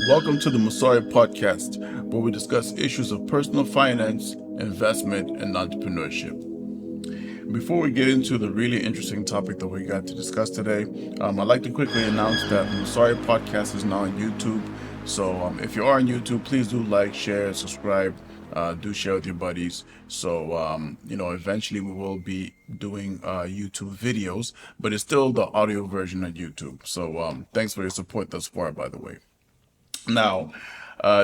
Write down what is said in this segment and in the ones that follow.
Welcome to the Messiah podcast, where we discuss issues of personal finance, investment, and entrepreneurship. Before we get into the really interesting topic that we got to discuss today, I'd like to quickly announce that the Messiah podcast is now on YouTube. So if you are on YouTube, please do like, share, subscribe. Do share with your buddies. So eventually we will be doing YouTube videos, but it's still the audio version on YouTube. So thanks for your support thus far, by the way. Now,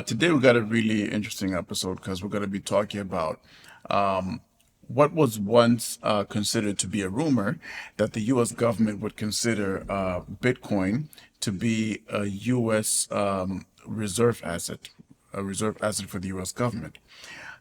today we got a really interesting episode because we're going to be talking about what was once considered to be a rumor that the U.S. government would consider Bitcoin to be a U.S. Reserve asset, a reserve asset for the U.S. government.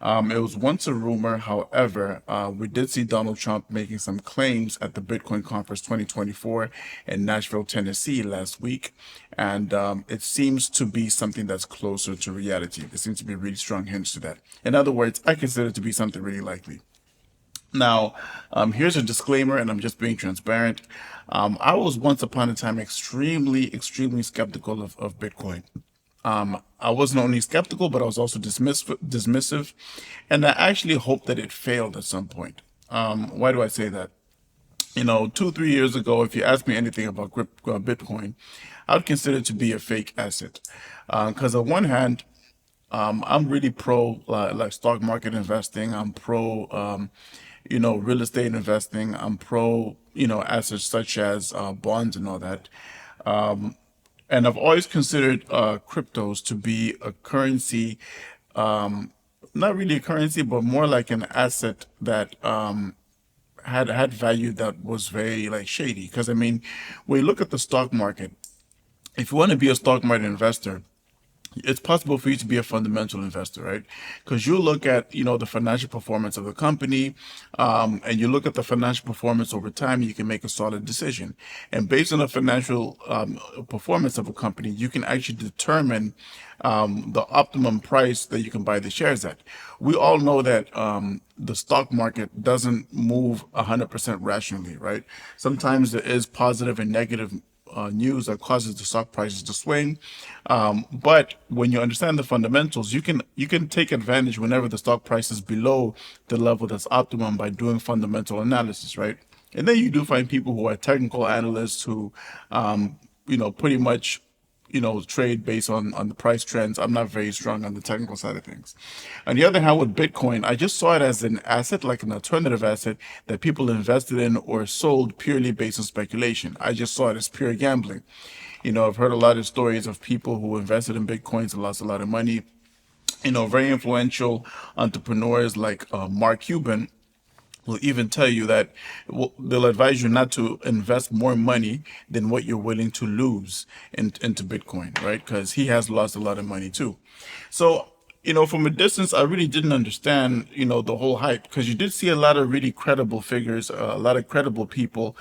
It was once a rumor. However, we did see Donald Trump making some claims at the Bitcoin Conference 2024 in Nashville, Tennessee last week. And it seems to be something that's closer to reality. There seems to be really strong hints to that. In other words, I consider it to be something really likely. Now, here's a disclaimer, and I'm just being transparent. I was once upon a time extremely skeptical of Bitcoin. I wasn't only skeptical, but I was also dismissive, and I actually hoped that it failed at some point. Why do I say that? 2, 3 years ago, if you asked me anything about Bitcoin, I would consider it to be a fake asset. Because on one hand, I'm really pro like stock market investing. I'm pro, real estate investing. I'm pro, assets such as bonds and all that. And I've always considered cryptos to be a currency, not really a currency, but more like an asset that had value that was very like shady. Because I mean, when you look at the stock market, if you want to be a stock market investor, it's possible for you to be a fundamental investor, right? Because you look at, the financial performance of the company, and you look at the financial performance over time, you can make a solid decision. And based on the financial performance of a company, you can actually determine the optimum price that you can buy the shares at. We all know that the stock market doesn't move 100% rationally, right? Sometimes there is positive and negative news that causes the stock prices to swing. But when you understand the fundamentals, you can take advantage whenever the stock price is below the level that's optimum by doing fundamental analysis, right? And then you do find people who are technical analysts who, pretty much trade based on the price trends. I'm not very strong on the technical side of things. On the other hand, with Bitcoin, I just saw it as an asset, like an alternative asset that people invested in or sold purely based on speculation. I just saw it as pure gambling. I've heard a lot of stories of people who invested in Bitcoins and lost a lot of money. Very influential entrepreneurs like Mark Cuban will even tell you that they'll advise you not to invest more money than what you're willing to lose into Bitcoin, right? Because he has lost a lot of money too. So, from a distance, I really didn't understand, the whole hype because you did see a lot of really credible figures, a lot of credible people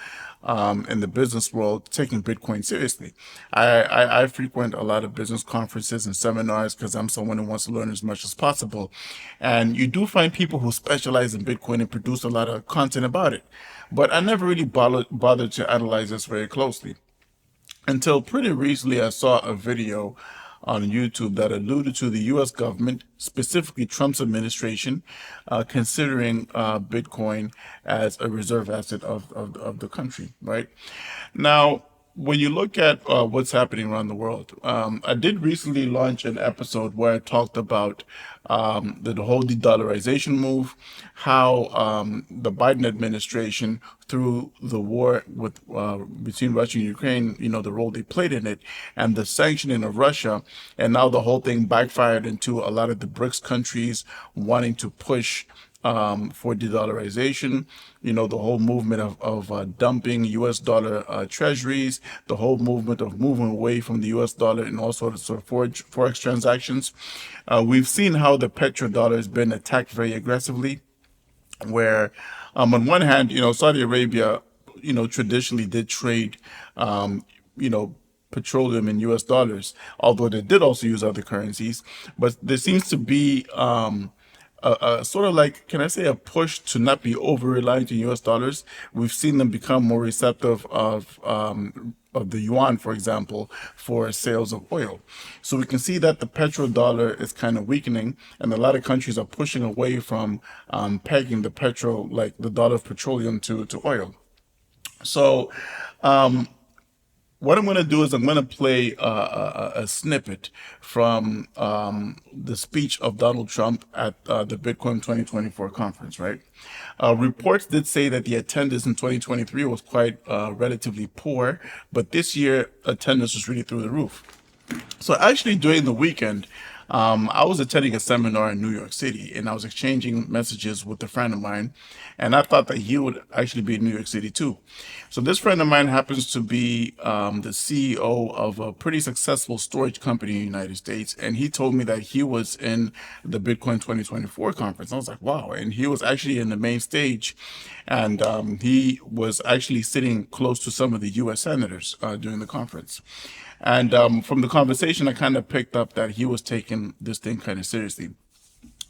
in the business world taking Bitcoin seriously. I frequent a lot of business conferences and seminars because I'm someone who wants to learn as much as possible. And you do find people who specialize in Bitcoin and produce a lot of content about it. But I never really bothered to analyze this very closely until pretty recently. I saw a video on YouTube that alluded to the U.S. government, specifically Trump's administration, considering Bitcoin as a reserve asset of the country, right? Now, when you look at what's happening around the world, I did recently launch an episode where I talked about the whole de-dollarization move, how the Biden administration, through the war between Russia and Ukraine, the role they played in it, and the sanctioning of Russia, and now the whole thing backfired into a lot of the BRICS countries wanting to push for de-dollarization, the whole movement of dumping U.S. dollar treasuries, the whole movement of moving away from the U.S. dollar in all sorts of forex transactions. We've seen how the petrodollar has been attacked very aggressively, where on one hand, Saudi Arabia, traditionally did trade, petroleum in U.S. dollars, although they did also use other currencies. But there seems to be a sort of like, can I say, a push to not be over reliant on U.S. dollars. We've seen them become more receptive of of the yuan, for example, for sales of oil. So we can see that the petrodollar is kind of weakening, and a lot of countries are pushing away from pegging the petrol, like the dollar of petroleum, to oil. So what I'm going to do is I'm going to play a snippet from the speech of Donald Trump at the Bitcoin 2024 conference, right? Reports did say that the attendance in 2023 was quite relatively poor, but this year attendance was really through the roof. So actually, during the weekend, I was attending a seminar in New York City, and I was exchanging messages with a friend of mine, and I thought that he would actually be in New York City too. So this friend of mine happens to be the CEO of a pretty successful storage company in the United States, and he told me that he was in the Bitcoin 2024 conference. I was like, wow, and he was actually in the main stage, and he was actually sitting close to some of the U.S. senators during the conference. And from the conversation, I kind of picked up that he was taking this thing kind of seriously.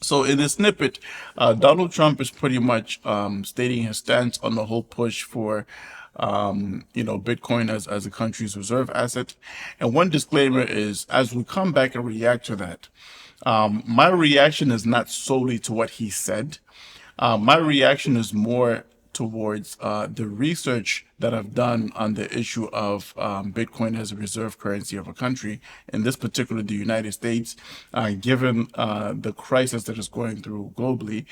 So in this snippet, Donald Trump is pretty much stating his stance on the whole push for, Bitcoin as a country's reserve asset. And one disclaimer is, as we come back and react to that, my reaction is not solely to what he said. My reaction is more towards the research that I've done on the issue of Bitcoin as a reserve currency of a country, in this particular the United States, given the crisis that is going through globally,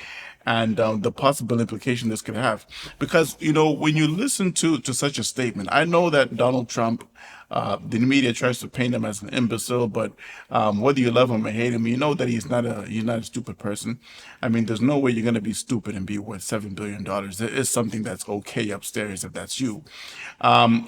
and the possible implication this could have. Because, when you listen to such a statement, I know that Donald Trump, the media tries to paint him as an imbecile, but whether you love him or hate him, you know that he's not a stupid person. I mean, there's no way you're going to be stupid and be worth $7 billion. There is something that's okay upstairs if that's you.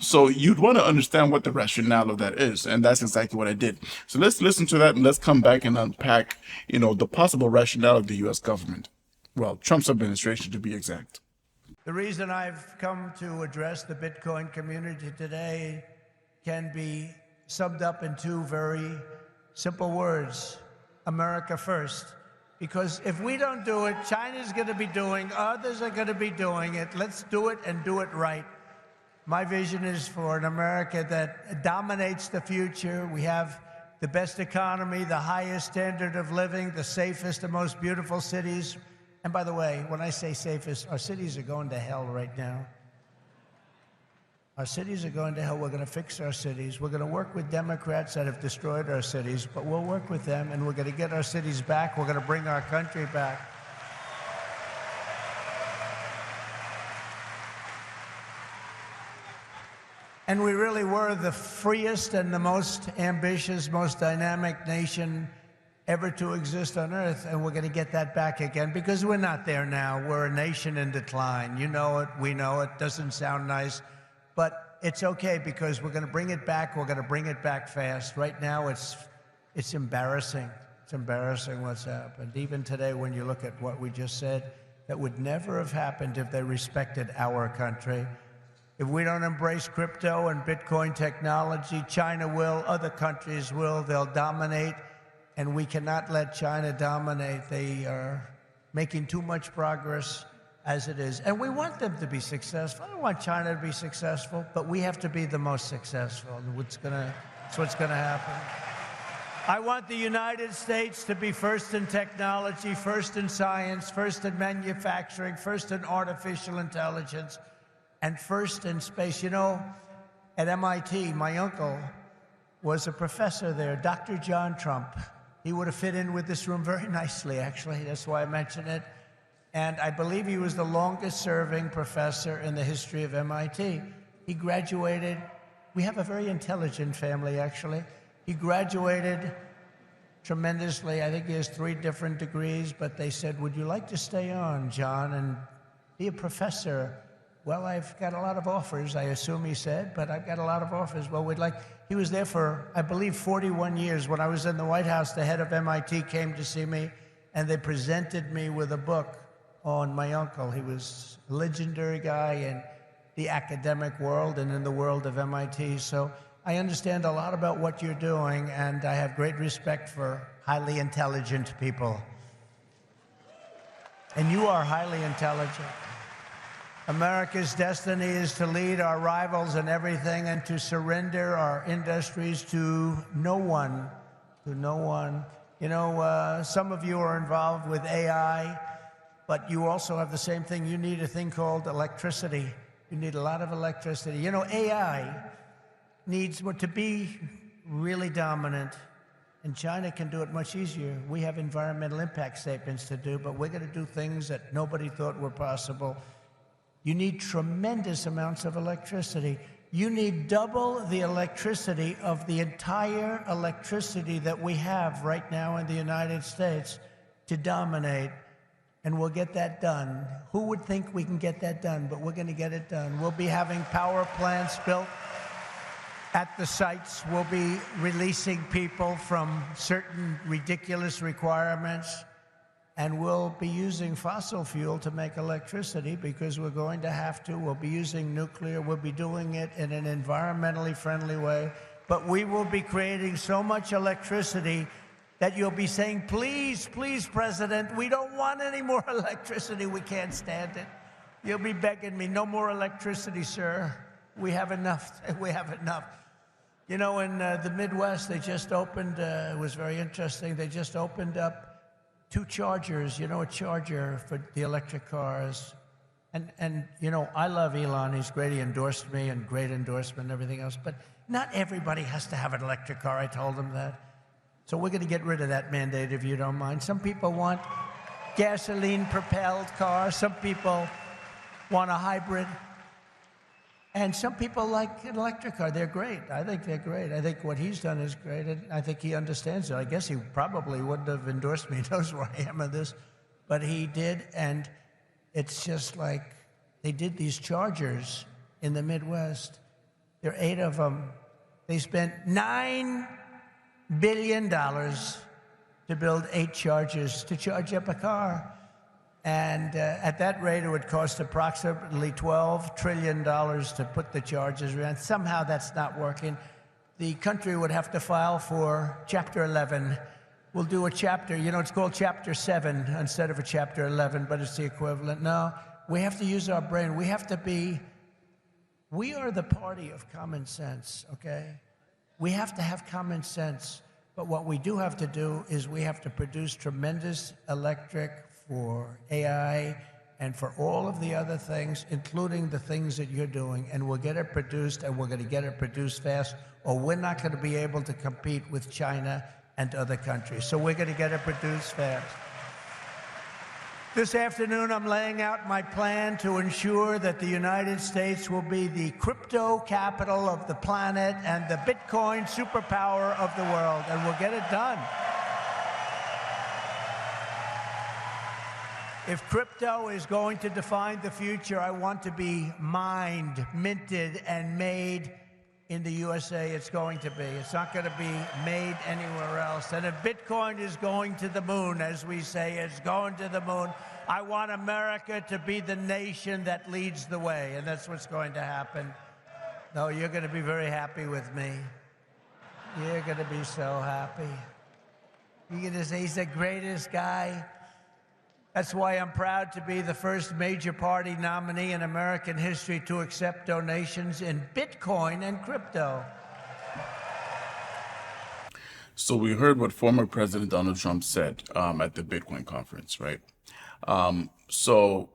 So you'd want to understand what the rationale of that is, and that's exactly what I did. So let's listen to that, and let's come back and unpack, the possible rationale of the U.S. government. Well, Trump's administration, to be exact. The reason I've come to address the Bitcoin community today can be summed up in two very simple words: America first. Because if we don't do it, China's going to be doing, others are going to be doing it. Let's do it and do it right. My vision is for an America that dominates the future. We have the best economy, the highest standard of living, the safest and most beautiful cities. And by the way, when I say safest, our cities are going to hell right now. Our cities are going to hell. We're going to fix our cities. We're going to work with Democrats that have destroyed our cities, but we'll work with them, and we're going to get our cities back. We're going to bring our country back. And we really were the freest and the most ambitious, most dynamic nation ever to exist on Earth, and we're going to get that back again, because we're not there now. We're a nation in decline. You know it. We know it. Doesn't sound nice. But it's okay, because we're going to bring it back. We're going to bring it back fast. Right now, it's embarrassing. It's embarrassing what's happened. Even today, when you look at what we just said, that would never have happened if they respected our country. If we don't embrace crypto and Bitcoin technology, China will, other countries will. They'll dominate, and we cannot let China dominate. They are making too much progress as it is. And we want them to be successful. I don't want China to be successful, but we have to be the most successful. That's what's gonna happen. I want the United States to be first in technology, first in science, first in manufacturing, first in artificial intelligence, and first in space. At MIT, my uncle was a professor there, Dr. John Trump. He would have fit in with this room very nicely, actually. That's why I mention it. And I believe he was the longest serving professor in the history of MIT. He graduated. We have a very intelligent family, actually. He graduated tremendously. I think he has 3 different degrees, but they said, would you like to stay on, John, and be a professor? Well, I've got a lot of offers, I assume he said, but I've got a lot of offers. Well, he was there for, I believe, 41 years. When I was in the White House, the head of MIT came to see me, and they presented me with a book on my uncle. He was a legendary guy in the academic world and in the world of MIT. So I understand a lot about what you're doing, and I have great respect for highly intelligent people. And you are highly intelligent. America's destiny is to lead our rivals in everything and to surrender our industries to no one, to no one. You know, some of you are involved with AI, but you also have the same thing. You need a thing called electricity. You need a lot of electricity. You know, AI needs to be really dominant, and China can do it much easier. We have environmental impact statements to do, but we're going to do things that nobody thought were possible. You need tremendous amounts of electricity. You need double the electricity of the entire electricity that we have right now in the United States to dominate, and we'll get that done. Who would think we can get that done? But we're going to get it done. We'll be having power plants built at the sites. We'll be releasing people from certain ridiculous requirements. And we'll be using fossil fuel to make electricity because we're going to have to. We'll be using nuclear. We'll be doing it in an environmentally friendly way. But we will be creating so much electricity that you'll be saying, please, please, President, we don't want any more electricity. We can't stand it. You'll be begging me, no more electricity, sir. We have enough. We have enough. You know, in the Midwest, they just opened, it was very interesting, they just opened up 2 chargers, you know, a charger for the electric cars. And you know, I love Elon. He's great. He endorsed me and great endorsement and everything else. But not everybody has to have an electric car. I told him that. So we're going to get rid of that mandate, if you don't mind. Some people want gasoline-propelled cars. Some people want a hybrid. And some people like an electric car. They're great. I think they're great. I think what he's done is great. I think he understands it. I guess he probably wouldn't have endorsed me. He knows where I am in this. But he did, and it's just like they did these chargers in the Midwest. There are 8 of them. They spent $9 billion to build 8 chargers to charge up a car. And at that rate, it would cost approximately $12 trillion to put the charges around. Somehow that's not working. The country would have to file for Chapter 11. We'll do a chapter, you know, it's called Chapter 7 instead of a Chapter 11, but it's the equivalent. No, we have to use our brain. We are the party of common sense, okay? We have to have common sense. But what we do have to do is we have to produce tremendous electric for AI and for all of the other things, including the things that you're doing. And we'll get it produced, and we're going to get it produced fast, or we're not going to be able to compete with China and other countries. So we're going to get it produced fast. This afternoon, I'm laying out my plan to ensure that the United States will be the crypto capital of the planet and the Bitcoin superpower of the world, and we'll get it done. If crypto is going to define the future, I want to be mined, minted, and made in the USA. It's going to be. It's not going to be made anywhere else. And if Bitcoin is going to the moon, as we say, it's going to the moon, I want America to be the nation that leads the way, and that's what's going to happen. No, you're going to be very happy with me. You're going to be so happy. You're going to say he's the greatest guy. That's why I'm proud to be the first major party nominee in American history to accept donations in Bitcoin and crypto. So we heard what former President Donald Trump said at the Bitcoin conference, right? So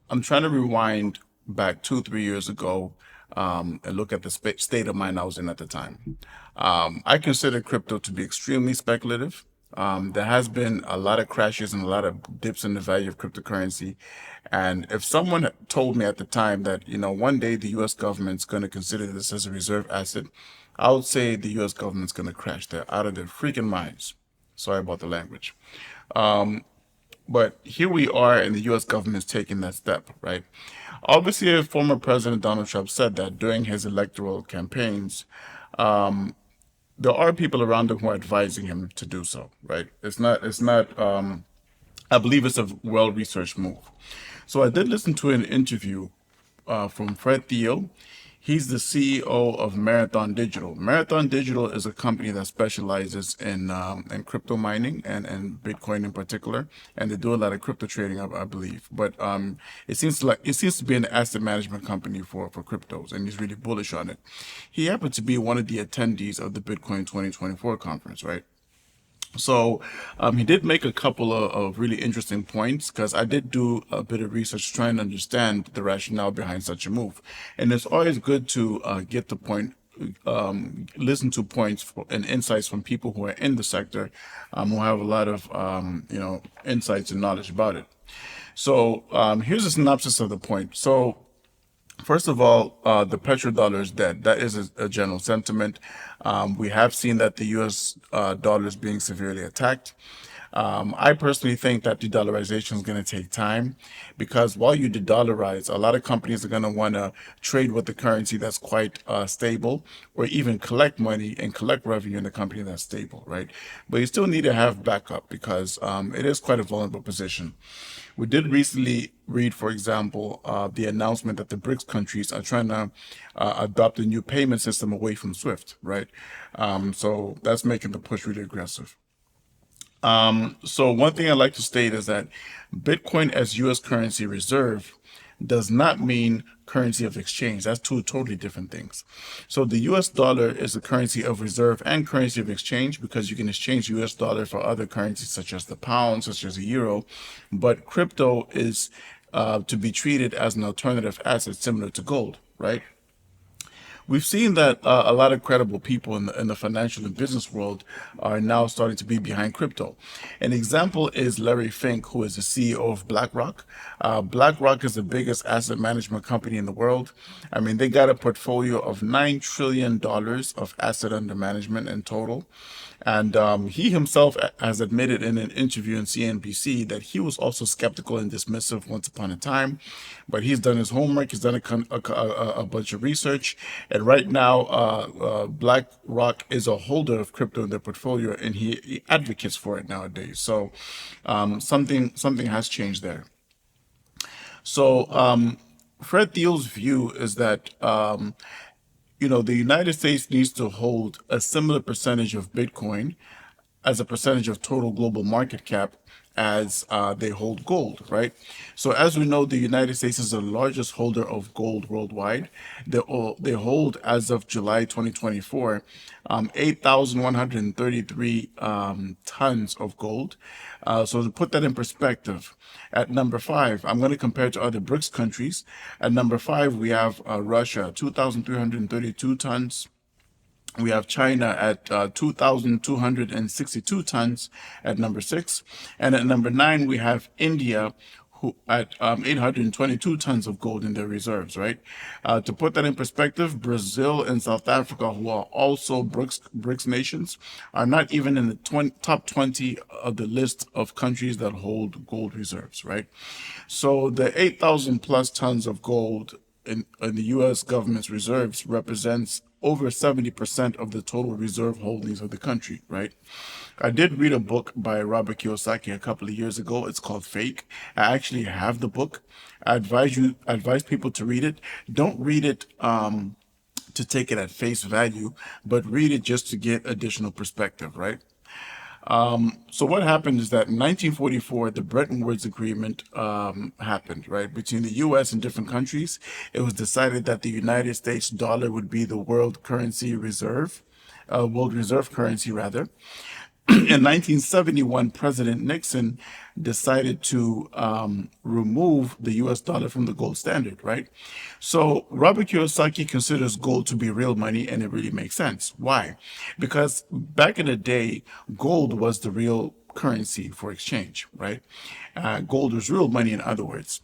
I'm trying to rewind back 2-3 years ago and look at the state of mind I was in at the time. I consider crypto to be extremely speculative. There has been a lot of crashes and a lot of dips in the value of cryptocurrency. And if someone had told me at the time that, you know, one day the U.S. government's going to consider this as a reserve asset, I would say the U.S. government's going to crash. They're out of their freaking minds. Sorry about the language. But here we are, and the U.S. government's taking that step, right? Obviously, former President Donald Trump said that during his electoral campaigns. There are people around him who are advising him to do so, right? It's not, I believe it's a well-researched move. So I did listen to an interview from Fred Thiel. He's the CEO of Marathon Digital. Marathon Digital is a company that specializes in crypto mining and Bitcoin in particular, and they do a lot of crypto trading, I believe. But it seems to be an asset management company for cryptos, and he's really bullish on it. He happened to be one of the attendees of the Bitcoin 2024 conference, right? So he did make a couple of really interesting points because I did do a bit of research trying to understand the rationale behind such a move. And it's always good to get the point, listen to points and insights from people who are in the sector, who have a lot of, insights and knowledge about it. So here's a synopsis of the point. So first of all, the petrodollar is dead. That is a general sentiment. We have seen that the U.S. Dollar is being severely attacked. I personally think that de-dollarization is going to take time because while you de-dollarize, a lot of companies are going to want to trade with the currency that's quite stable, or even collect money and collect revenue in a company that's stable, right? But you still need to have backup because it is quite a vulnerable position. We did recently read, for example, the announcement that the BRICS countries are trying to adopt a new payment system away from SWIFT, right? So that's making the push really aggressive. So one thing I'd like to state is that Bitcoin as U.S. currency reserve does not mean currency of exchange. That's two totally different things. So the US dollar is a currency of reserve and currency of exchange because you can exchange US dollar for other currencies such as the pound, such as the euro. But crypto is to be treated as an alternative asset similar to gold, right? We've seen that a lot of credible people in the financial and business world are now starting to be behind crypto. An example is Larry Fink, who is the CEO of BlackRock. BlackRock is the biggest asset management company in the world. I mean, they got a portfolio of $9 trillion of asset under management in total. And he himself has admitted in an interview in CNBC that he was also skeptical and dismissive once upon a time, but he's done his homework. He's done a bunch of research, and right now, BlackRock is a holder of crypto in their portfolio, and he advocates for it nowadays. So something has changed there. So Fred Thiel's view is that the United States needs to hold a similar percentage of Bitcoin as a percentage of total global market cap as they hold gold, right? So as we know, the United States is the largest holder of gold worldwide. They hold, as of July 2024, 8,133 tons of gold. So to put that in perspective, at number five, I'm going to compare it to other BRICS countries. At number five, we have Russia, 2,332 tons. We have China at 2,262 tons at number six. And at number nine, we have India who at 822 tons of gold in their reserves, right? To put that in perspective, Brazil and South Africa, who are also BRICS nations, are not even in the top 20 of the list of countries that hold gold reserves, right? So the 8,000 plus tons of gold in the U.S. government's reserves represents over 70% of the total reserve holdings of the country, right? I did read a book by Robert Kiyosaki a couple of years ago. It's called Fake. I actually have the book. I advise people to read it. Don't read it to take it at face value, but read it just to get additional perspective, right? So what happened is that in 1944, the Bretton Woods Agreement happened, right, between the U.S. and different countries. It was decided that the United States dollar would be the world reserve currency rather. In 1971, President Nixon decided to remove the US dollar from the gold standard, right? So Robert Kiyosaki considers gold to be real money, and it really makes sense. Why? Because back in the day, gold was the real currency for exchange, right? Gold was real money, in other words.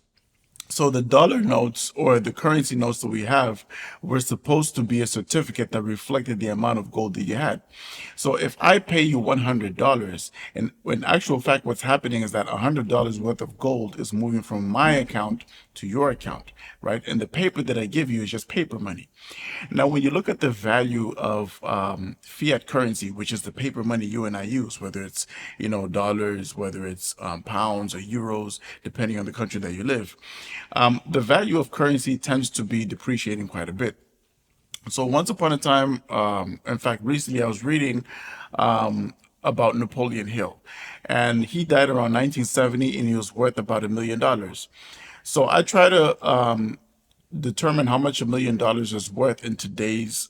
So the dollar notes or the currency notes that we have were supposed to be a certificate that reflected the amount of gold that you had. So if I pay you $100, and in actual fact, what's happening is that $100 worth of gold is moving from my account to your account, right? And the paper that I give you is just paper money. Now, when you look at the value of fiat currency, which is the paper money you and I use, whether it's dollars, whether it's pounds or euros, depending on the country that you live, the value of currency tends to be depreciating quite a bit. So once upon a time, in fact, recently I was reading about Napoleon Hill, and he died around 1970, and he was worth about $1 million. So I try to determine how much $1 million is worth in today's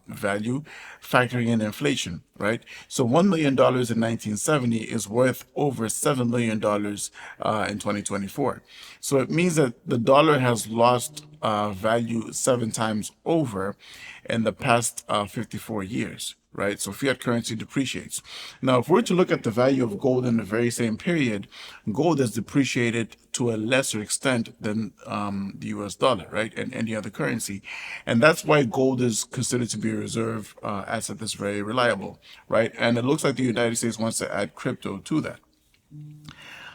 value, factoring in inflation, right? So $1 million in 1970 is worth over $7 million in 2024. So it means that the dollar has lost value 7 times over in the past 54 years. Right, so fiat currency depreciates. Now, if we're to look at the value of gold in the very same period, gold has depreciated to a lesser extent than the US dollar, right, and any other currency. And that's why gold is considered to be a reserve asset that's very reliable, right? And it looks like the United States wants to add crypto to that.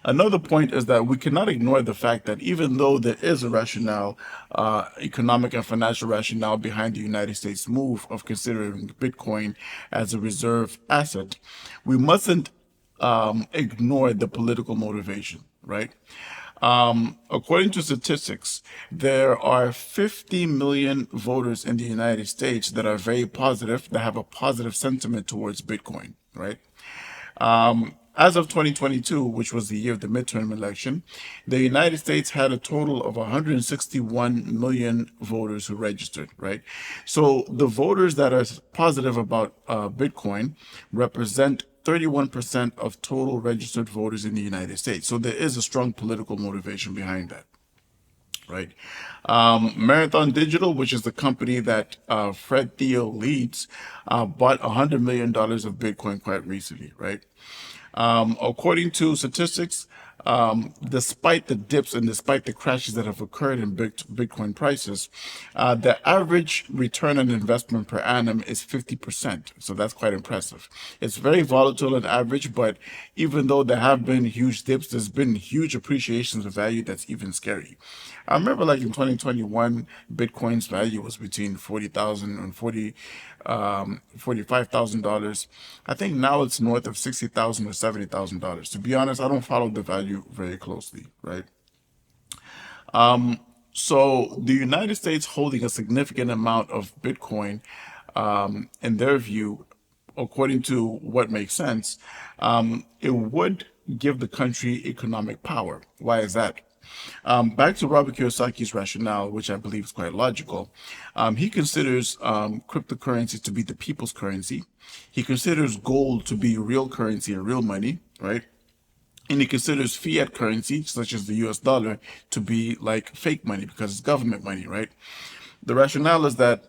Another point is that we cannot ignore the fact that even though there is a rationale, economic and financial rationale behind the United States move of considering Bitcoin as a reserve asset, we mustn't ignore the political motivation, right? According to statistics, there are 50 million voters in the United States that are very positive, that have a positive sentiment towards Bitcoin, right? As of 2022, which was the year of the midterm election, the United States had a total of 161 million voters who registered, right? So the voters that are positive about Bitcoin represent 31% of total registered voters in the United States. So there is a strong political motivation behind that, right? Marathon Digital, which is the company that Fred Thiel leads, bought $100 million of Bitcoin quite recently, right? According to statistics, despite the dips and despite the crashes that have occurred in Bitcoin prices, the average return on investment per annum is 50%. So that's quite impressive. It's very volatile on average, but even though there have been huge dips, there's been huge appreciations of value that's even scary. I remember like in 2021, Bitcoin's value was between 40,000 and $45,000. I think now it's north of 60,000 or $70,000. To be honest, I don't follow the value very closely, right? So the United States holding a significant amount of Bitcoin, in their view, according to what makes sense, it would give the country economic power. Why is that? Back to Robert Kiyosaki's rationale, which I believe is quite logical. He considers cryptocurrency to be the people's currency. He considers gold to be real currency and real money, right? And he considers fiat currency, such as the US dollar, to be like fake money because it's government money, right? The rationale is that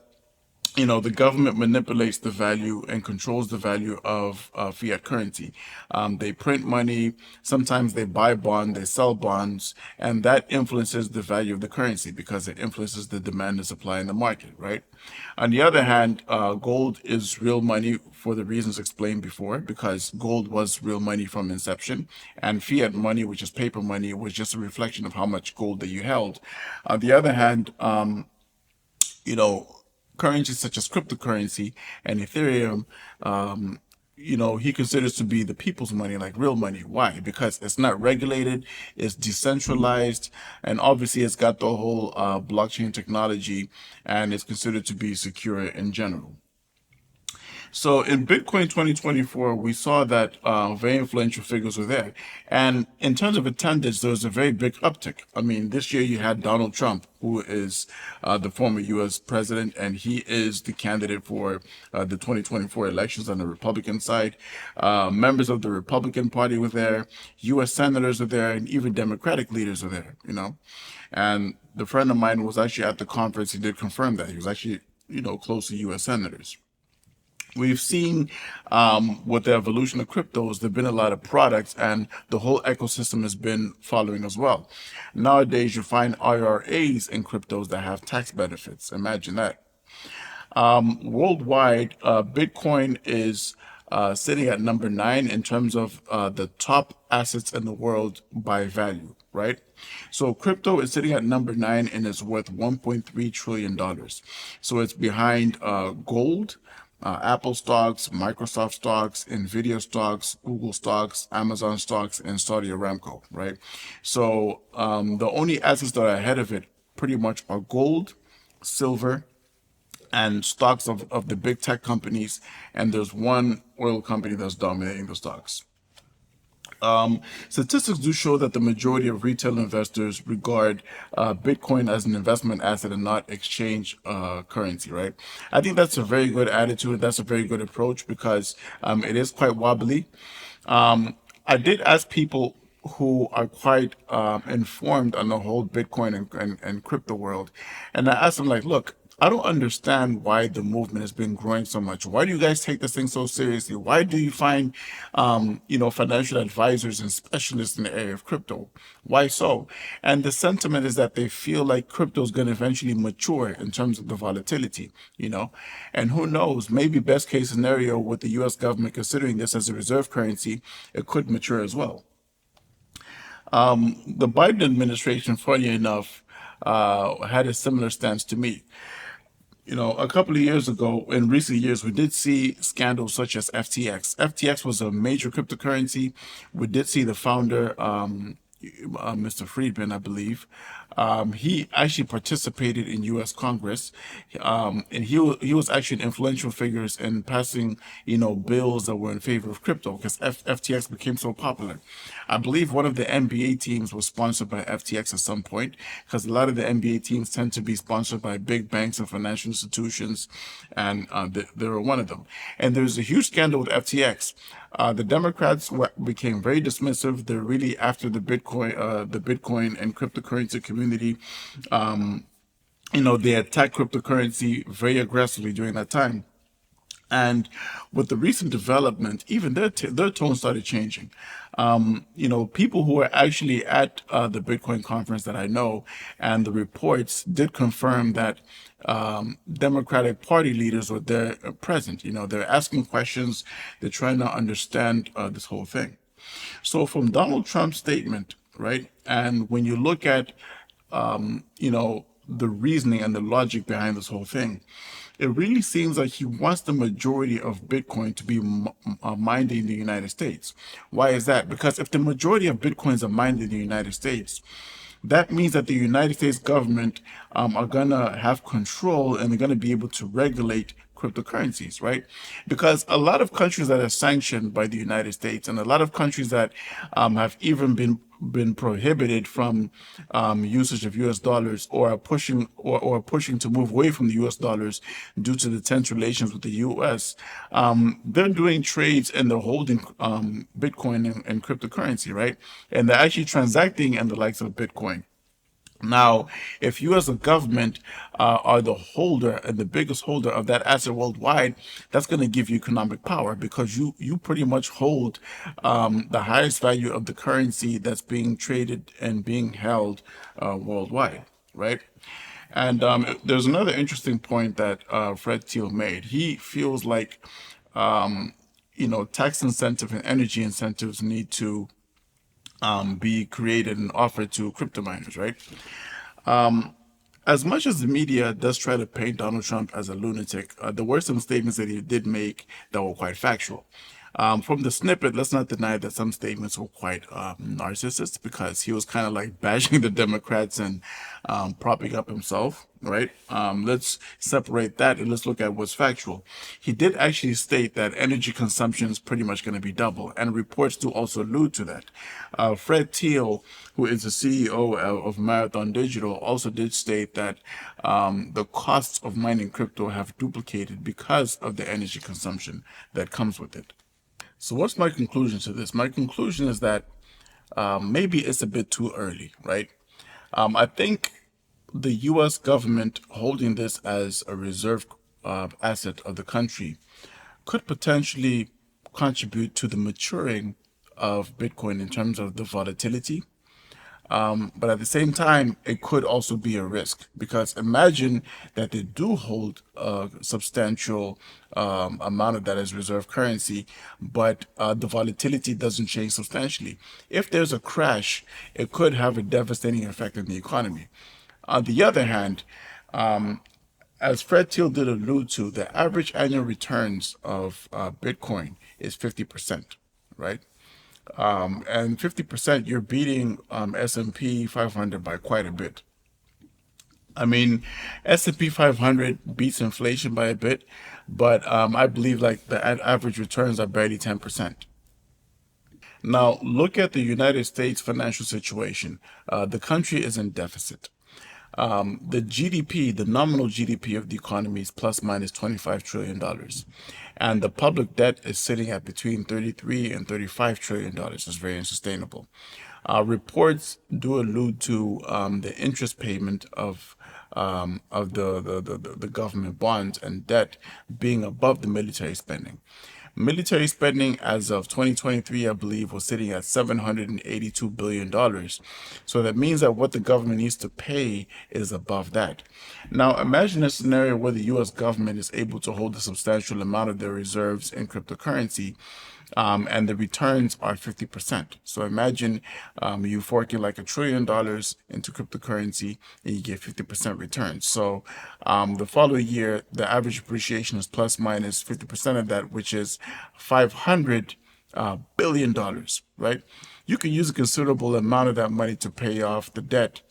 the government manipulates the value and controls the value of fiat currency. They print money, sometimes they buy bonds, they sell bonds, and that influences the value of the currency because it influences the demand and supply in the market, right? On the other hand, gold is real money for the reasons explained before, because gold was real money from inception, and fiat money, which is paper money, was just a reflection of how much gold that you held. On the other hand, you know, currencies such as cryptocurrency and Ethereum, he considers to be the people's money, like real money. Why? Because it's not regulated, it's decentralized, and obviously it's got the whole blockchain technology, and it's considered to be secure in general. So in Bitcoin 2024, we saw that very influential figures were there. And in terms of attendance, there was a very big uptick. I mean, this year you had Donald Trump, who is the former U.S. president, and he is the candidate for the 2024 elections on the Republican side. Members of the Republican Party were there, U.S. senators were there, and even Democratic leaders were there. And the friend of mine was actually at the conference. He did confirm that. He was actually, close to U.S. senators. We've seen with the evolution of cryptos, there have been a lot of products, and the whole ecosystem has been following as well. Nowadays, you find IRAs in cryptos that have tax benefits. Imagine that. Worldwide, Bitcoin is sitting at number 9 in terms of the top assets in the world by value, right? So crypto is sitting at number 9 and is worth $1.3 trillion. So it's behind gold, Apple stocks, Microsoft stocks, Nvidia stocks, Google stocks, Amazon stocks, and Saudi Aramco, right? So the only assets that are ahead of it pretty much are gold, silver, and stocks of the big tech companies, and there's one oil company that's dominating the stocks. Statistics do show that the majority of retail investors regard Bitcoin as an investment asset and not exchange currency, right? I think that's a very good attitude. That's a very good approach because it is quite wobbly. I did ask people who are quite informed on the whole Bitcoin and crypto world, and I asked them, like, look, I don't understand why the movement has been growing so much. Why do you guys take this thing so seriously? Why do you find, financial advisors and specialists in the area of crypto? Why so? And the sentiment is that they feel like crypto is going to eventually mature in terms of the volatility, and who knows, maybe best case scenario with the U.S. government considering this as a reserve currency, it could mature as well. The Biden administration, funny enough, had a similar stance to me. A couple of years ago, in recent years, we did see scandals such as FTX. FTX was a major cryptocurrency. We did see the founder, Mr. Friedman, I believe. He actually participated in U.S. Congress, and he was actually an influential figure in passing, bills that were in favor of crypto because FTX became so popular. I believe one of the NBA teams was sponsored by FTX at some point because a lot of the NBA teams tend to be sponsored by big banks and financial institutions, and they were one of them. And there's a huge scandal with FTX. The Democrats became very dismissive. They're really after the Bitcoin and cryptocurrency community. They attacked cryptocurrency very aggressively during that time. And with the recent development, even their tone started changing. People who were actually at the Bitcoin conference that I know, and the reports did confirm that Democratic Party leaders were there present. They're asking questions, they're trying to understand this whole thing. So from Donald Trump's statement, right, and when you look at the reasoning and the logic behind this whole thing, it really seems like he wants the majority of Bitcoin to be mined in the United States. Why is that? Because if the majority of Bitcoins are mined in the United States, that means that the United States government are going to have control and they're going to be able to regulate cryptocurrencies, right? Because a lot of countries that are sanctioned by the United States and a lot of countries that have even been prohibited from usage of U.S. dollars or are pushing to move away from the U.S. dollars due to the tense relations with the U.S. They're doing trades and they're holding Bitcoin and cryptocurrency, right? And they're actually transacting in the likes of Bitcoin. Now, if you as a government are the holder and the biggest holder of that asset worldwide, that's going to give you economic power because you pretty much hold the highest value of the currency that's being traded and being held worldwide, right? And there's another interesting point that Fred Thiel made. He feels like, tax incentive and energy incentives need to be created and offered to crypto miners, right? As much as the media does try to paint Donald Trump as a lunatic, there were some statements that he did make that were quite factual. From the snippet, let's not deny that some statements were quite narcissist because he was kind of like bashing the Democrats and propping up himself, right? Let's separate that and let's look at what's factual. He did actually state that energy consumption is pretty much going to be double, and reports do also allude to that. Fred Thiel, who is the CEO of Marathon Digital, also did state that the costs of mining crypto have duplicated because of the energy consumption that comes with it. So what's my conclusion to this? My conclusion is that maybe it's a bit too early, right? I think the U.S. government holding this as a reserve asset of the country could potentially contribute to the maturing of Bitcoin in terms of the volatility. But at the same time, it could also be a risk because imagine that they do hold a substantial amount of that as reserve currency, but the volatility doesn't change substantially. If there's a crash, it could have a devastating effect on the economy. On the other hand, as Fred Thiel did allude to, the average annual returns of Bitcoin is 50%, right? And 50%, you're beating S&P 500 by quite a bit. I mean, S&P 500 beats inflation by a bit, but I believe like the average returns are barely 10%. Now, look at the United States financial situation. The country is in deficit. The GDP, the nominal GDP of the economy is plus minus $25 trillion. And the public debt is sitting at between 33 and $35 trillion. It's very unsustainable. Reports do allude to the interest payment of the government bonds and debt being above the military spending. Military spending as of 2023, I believe, was sitting at $782 billion. So that means that what the government needs to pay is above that. Now, imagine a scenario where the US government is able to hold a substantial amount of their reserves in cryptocurrency, and the returns are 50%. So imagine you forking like $1 trillion into cryptocurrency and you get 50% returns. So the following year, the average appreciation is plus minus 50% of that, which is $500 billion, right? You can use a considerable amount of that money to pay off the debt,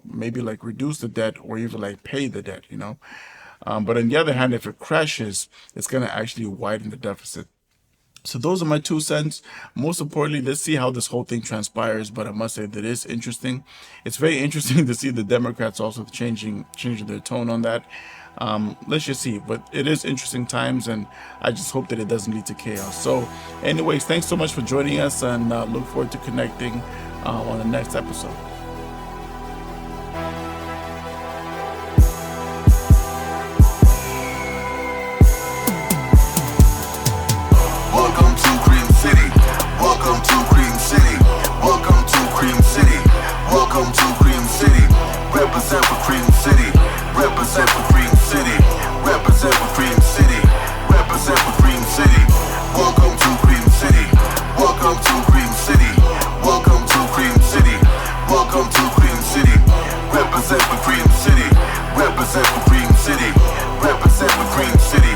maybe like reduce the debt or even like pay the debt. But on the other hand, if it crashes, it's going to actually widen the deficit. So those are my 2 cents. Most importantly, let's see how this whole thing transpires. But I must say that it is interesting. It's very interesting to see the Democrats also changing their tone on that. Let's just see. But it is interesting times, and I just hope that it doesn't lead to chaos. So anyways, thanks so much for joining us, and look forward to connecting on the next episode. Welcome to Cream City. Welcome to Cream City. Welcome to Cream City. Welcome to Cream City. Represent for Cream City. Represent for Cream City. Represent for Cream City. Represent for Cream City. Welcome to Cream City. Welcome to Cream City. Welcome to Cream City. Welcome to Cream City. Represent for Cream City. Represent for Cream City. Represent for Cream City.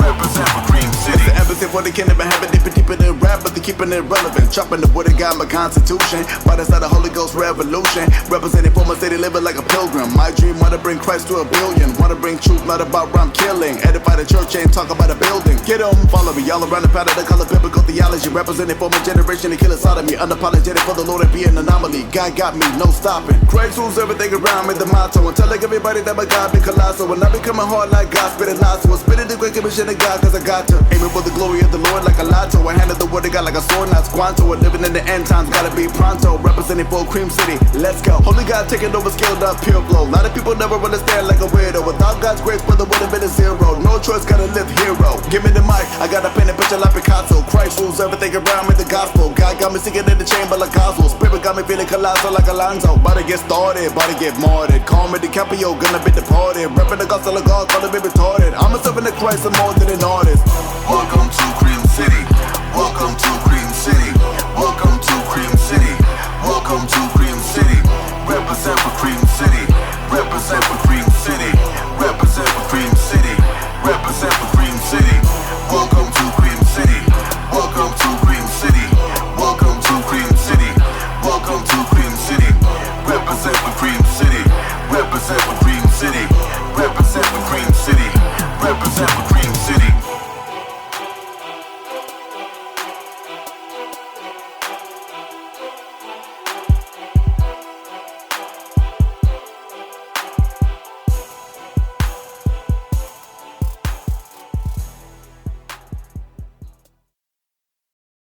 Represent for Cream City. The empathy for the kingdom of heaven, they been deep in the rap, but they keeping it relevant. Chopping the wood and got my constitution. Right inside the Holy Ghost revolution. Representing for my city, living like a pilgrim. My dream, wanna bring Christ to a billion. Wanna bring truth, not about where I'm killing. Edify the church, ain't talk about a building. Get on, follow me, all around the pattern, the color biblical theology. Representing for my generation, the killer sodomy. Unapologetic for the Lord and be an anomaly. God got me, no stopping. Christ rules everything around me, the motto. And telling everybody that my God be colossal. When I be coming hard like God, spitting lots. So I spitting the great commission of God, cause I got to. Aiming for the glory of the Lord like a lotto. I handle the word of God like a sword, not squanto. We're living in the end times, gotta be pronto. Representing for Cream City, let's go. Holy God taking over, scaled up, pure flow. A lot of people never understand like a weirdo. Without God's grace, brother would have been a zero. No choice, gotta live hero. Give me the mic, I got a pen and picture like Picasso. Christ rules everything around me, the gospel. God got me singing in the chamber like gospel. Spirit got me feeling colossal like Alonzo. About to get started, about to get martyred. Call me DiCaprio, gonna be departed. Repping the gospel of God, calling me retarded. I'm a servant of Christ, I'm more than an artist. Welcome to Cream City. Welcome to Cream City. Welcome to Cream City. Welcome to Cream City. Represent for Cream City. Represent for Cream City. Represent for Cream City. Represent for Cream City. Welcome to Cream City. Welcome to Cream City. Welcome to Cream City. Welcome to Cream City. Represent for Cream City. Represent for Cream City. Represent for Cream City. Represent for Cream City.